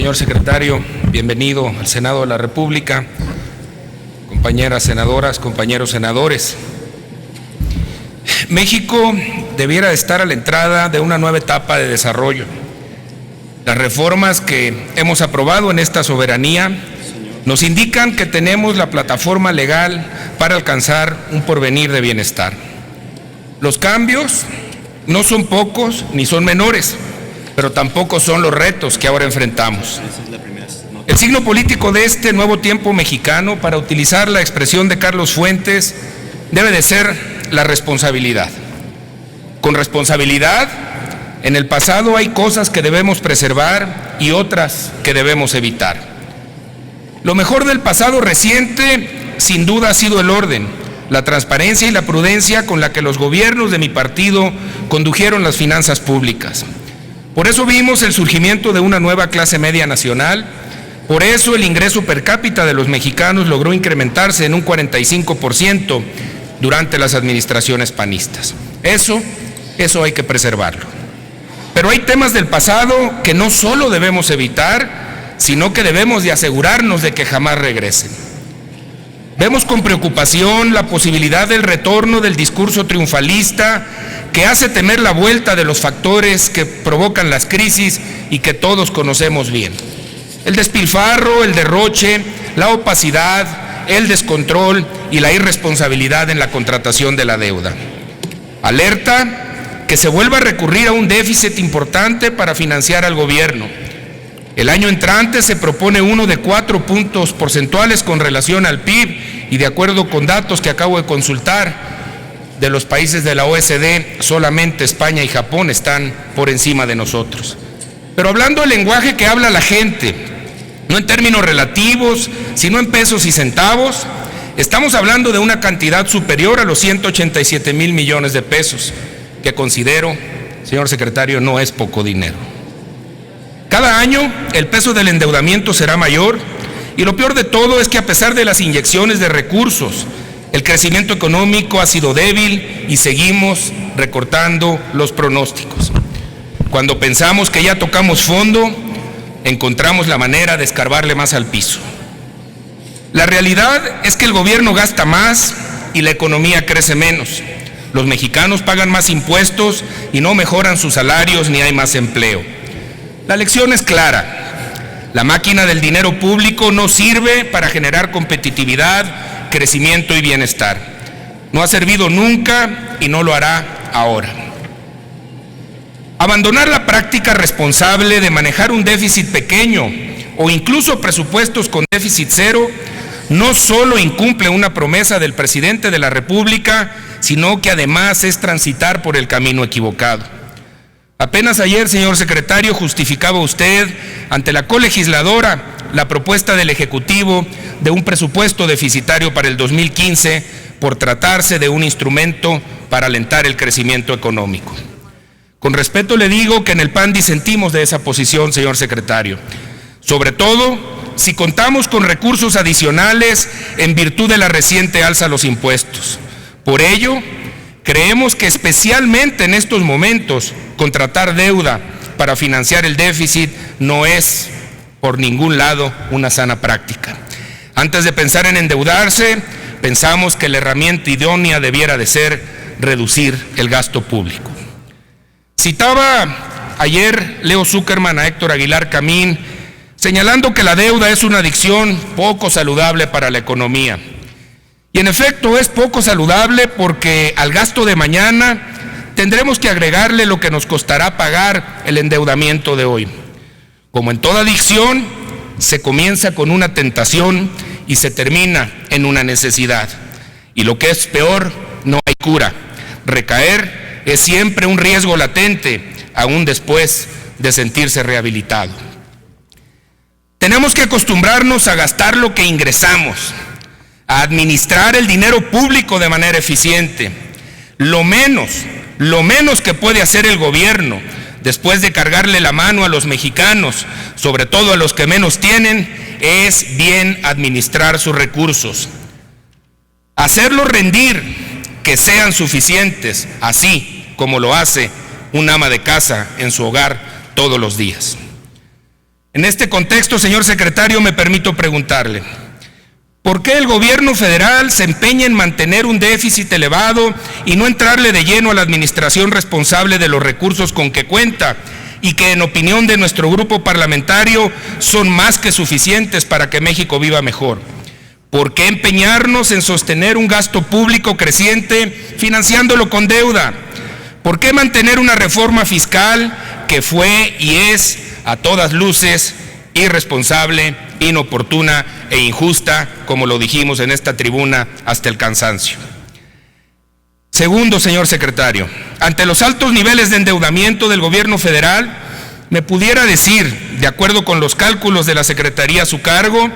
Señor secretario, bienvenido al Senado de la República, compañeras senadoras, compañeros senadores. México debiera estar a la entrada de una nueva etapa de desarrollo. Las reformas que hemos aprobado en esta soberanía nos indican que tenemos la plataforma legal para alcanzar un porvenir de bienestar. Los cambios no son pocos ni son menores, pero tampoco son los retos que ahora enfrentamos. El signo político de este nuevo tiempo mexicano, para utilizar la expresión de Carlos Fuentes, debe de ser la responsabilidad. Con responsabilidad, en el pasado hay cosas que debemos preservar y otras que debemos evitar. Lo mejor del pasado reciente, sin duda, ha sido el orden, la transparencia y la prudencia con la que los gobiernos de mi partido condujeron las finanzas públicas. Por eso vimos el surgimiento de una nueva clase media nacional, por eso el ingreso per cápita de los mexicanos logró incrementarse en un 45% durante las administraciones panistas. Eso hay que preservarlo. Pero hay temas del pasado que no solo debemos evitar, sino que debemos de asegurarnos de que jamás regresen. Vemos con preocupación la posibilidad del retorno del discurso triunfalista que hace temer la vuelta de los factores que provocan las crisis y que todos conocemos bien. El despilfarro, el derroche, la opacidad, el descontrol y la irresponsabilidad en la contratación de la deuda. Alerta que se vuelva a recurrir a un déficit importante para financiar al gobierno. El año entrante se propone uno de 4 puntos porcentuales con relación al PIB y de acuerdo con datos que acabo de consultar de los países de la OECD, solamente España y Japón están por encima de nosotros. Pero hablando el lenguaje que habla la gente, no en términos relativos, sino en pesos y centavos, estamos hablando de una cantidad superior a los 187,000 millones de pesos, que considero, señor secretario, no es poco dinero. Cada año el peso del endeudamiento será mayor y lo peor de todo es que a pesar de las inyecciones de recursos, el crecimiento económico ha sido débil y seguimos recortando los pronósticos. Cuando pensamos que ya tocamos fondo, encontramos la manera de escarbarle más al piso. La realidad es que el gobierno gasta más y la economía crece menos. Los mexicanos pagan más impuestos y no mejoran sus salarios ni hay más empleo. La lección es clara. La máquina del dinero público no sirve para generar competitividad, crecimiento y bienestar. No ha servido nunca y no lo hará ahora. Abandonar la práctica responsable de manejar un déficit pequeño o incluso presupuestos con déficit cero no solo incumple una promesa del presidente de la República, sino que además es transitar por el camino equivocado. Apenas ayer, señor secretario, justificaba usted ante la colegisladora la propuesta del Ejecutivo de un presupuesto deficitario para el 2015 por tratarse de un instrumento para alentar el crecimiento económico. Con respeto le digo que en el PAN disentimos de esa posición, señor secretario, sobre todo si contamos con recursos adicionales en virtud de la reciente alza a los impuestos. Por ello, creemos que especialmente en estos momentos, contratar deuda para financiar el déficit no es por ningún lado una sana práctica. Antes de pensar en endeudarse, pensamos que la herramienta idónea debiera de ser reducir el gasto público. Citaba ayer Leo Zuckerman a Héctor Aguilar Camín, señalando que la deuda es una adicción poco saludable para la economía. Y en efecto es poco saludable porque al gasto de mañana tendremos que agregarle lo que nos costará pagar el endeudamiento de hoy. Como en toda adicción, se comienza con una tentación y se termina en una necesidad. Y lo que es peor, no hay cura. Recaer es siempre un riesgo latente, aún después de sentirse rehabilitado. Tenemos que acostumbrarnos a gastar lo que ingresamos, a administrar el dinero público de manera eficiente. Lo menos que puede hacer el gobierno después de cargarle la mano a los mexicanos, sobre todo a los que menos tienen, es bien administrar sus recursos. Hacerlos rendir, que sean suficientes, así como lo hace un ama de casa en su hogar todos los días. En este contexto, señor secretario, me permito preguntarle, ¿por qué el gobierno federal se empeña en mantener un déficit elevado y no entrarle de lleno a la administración responsable de los recursos con que cuenta y que, en opinión de nuestro grupo parlamentario, son más que suficientes para que México viva mejor? ¿Por qué empeñarnos en sostener un gasto público creciente financiándolo con deuda? ¿Por qué mantener una reforma fiscal que fue y es, a todas luces, irresponsable, inoportuna e injusta, como lo dijimos en esta tribuna hasta el cansancio? Segundo, señor secretario, ante los altos niveles de endeudamiento del gobierno federal, ¿me pudiera decir, de acuerdo con los cálculos de la Secretaría a su cargo,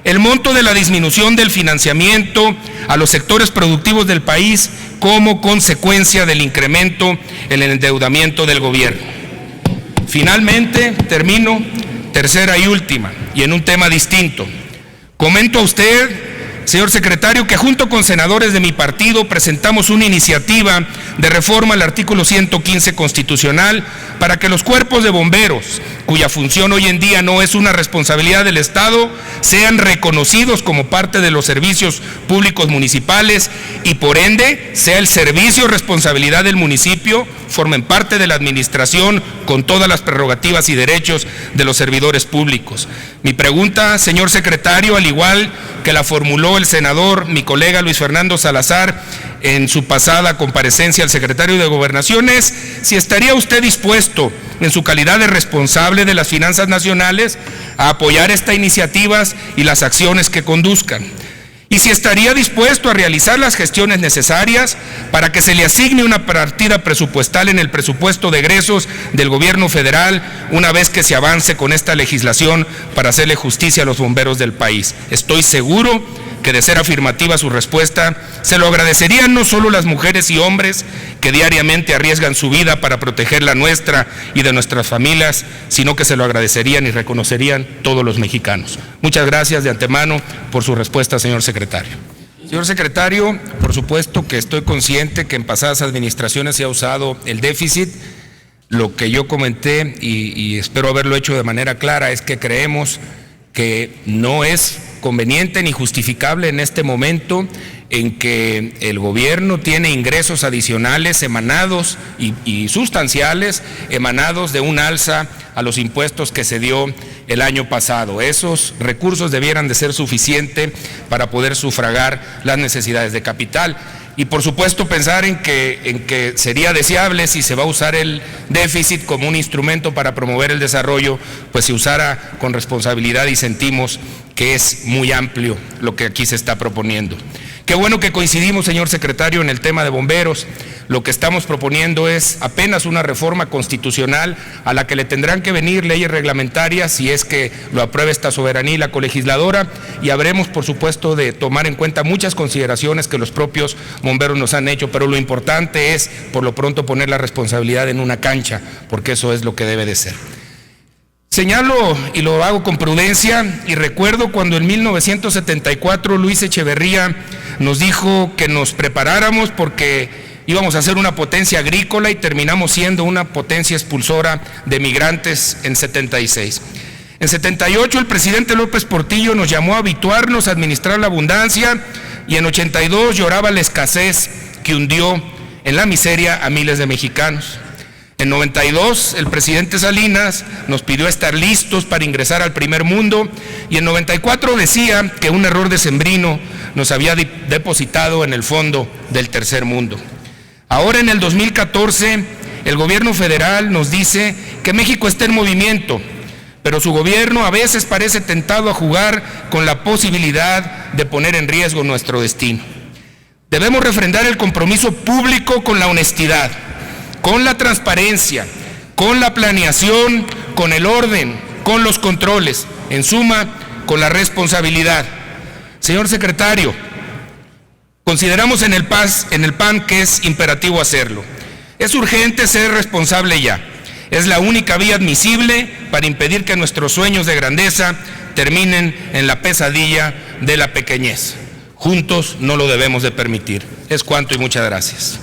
el monto de la disminución del financiamiento a los sectores productivos del país como consecuencia del incremento en el endeudamiento del gobierno? Finalmente, termino, tercera y última, y en un tema distinto. Comento a usted, señor secretario, que junto con senadores de mi partido presentamos una iniciativa de reforma al artículo 115 constitucional para que los cuerpos de bomberos, cuya función hoy en día no es una responsabilidad del Estado, sean reconocidos como parte de los servicios públicos municipales y por ende sea el servicio responsabilidad del municipio, formen parte de la administración con todas las prerrogativas y derechos de los servidores públicos. Mi pregunta, señor secretario, al igual que la formuló el senador, mi colega Luis Fernando Salazar, en su pasada comparecencia al secretario de Gobernación, es si estaría usted dispuesto, en su calidad de responsable de las finanzas nacionales, a apoyar estas iniciativas y las acciones que conduzcan. Y si estaría dispuesto a realizar las gestiones necesarias para que se le asigne una partida presupuestal en el presupuesto de egresos del gobierno federal una vez que se avance con esta legislación para hacerle justicia a los bomberos del país. Estoy seguro que, de ser afirmativa su respuesta, se lo agradecerían no solo las mujeres y hombres que diariamente arriesgan su vida para proteger la nuestra y de nuestras familias, sino que se lo agradecerían y reconocerían todos los mexicanos. Muchas gracias de antemano por su respuesta, señor secretario. Señor secretario, por supuesto que estoy consciente que en pasadas administraciones se ha usado el déficit. Lo que yo comenté, y espero haberlo hecho de manera clara, es que creemos que no es conveniente ni justificable en este momento en que el gobierno tiene ingresos adicionales emanados y sustanciales emanados de un alza a los impuestos que se dio el año pasado. Esos recursos debieran de ser suficientes para poder sufragar las necesidades de capital. Y por supuesto pensar en que sería deseable, si se va a usar el déficit como un instrumento para promover el desarrollo, pues se usara con responsabilidad, y sentimos que es muy amplio lo que aquí se está proponiendo. Qué bueno que coincidimos, señor secretario, en el tema de bomberos. Lo que estamos proponiendo es apenas una reforma constitucional a la que le tendrán que venir leyes reglamentarias si es que lo apruebe esta soberanía y la colegisladora, y habremos, por supuesto, de tomar en cuenta muchas consideraciones que los propios bomberos nos han hecho, pero lo importante es, por lo pronto, poner la responsabilidad en una cancha, porque eso es lo que debe de ser. Señalo, y lo hago con prudencia, y recuerdo cuando en 1974 Luis Echeverría nos dijo que nos preparáramos porque íbamos a ser una potencia agrícola y terminamos siendo una potencia expulsora de migrantes en 76. En 78 el presidente López Portillo nos llamó a habituarnos a administrar la abundancia, y en 82 lloraba la escasez que hundió en la miseria a miles de mexicanos. En 92 el presidente Salinas nos pidió estar listos para ingresar al primer mundo, y en 94 decía que un error decembrino nos había depositado en el fondo del tercer mundo. Ahora, en el 2014, el gobierno federal nos dice que México está en movimiento, pero su gobierno a veces parece tentado a jugar con la posibilidad de poner en riesgo nuestro destino. Debemos refrendar el compromiso público con la honestidad, con la transparencia, con la planeación, con el orden, con los controles, en suma, con la responsabilidad. Señor secretario, consideramos en el PAN que es imperativo hacerlo. Es urgente ser responsable ya. Es la única vía admisible para impedir que nuestros sueños de grandeza terminen en la pesadilla de la pequeñez. Juntos no lo debemos de permitir. Es cuanto y muchas gracias.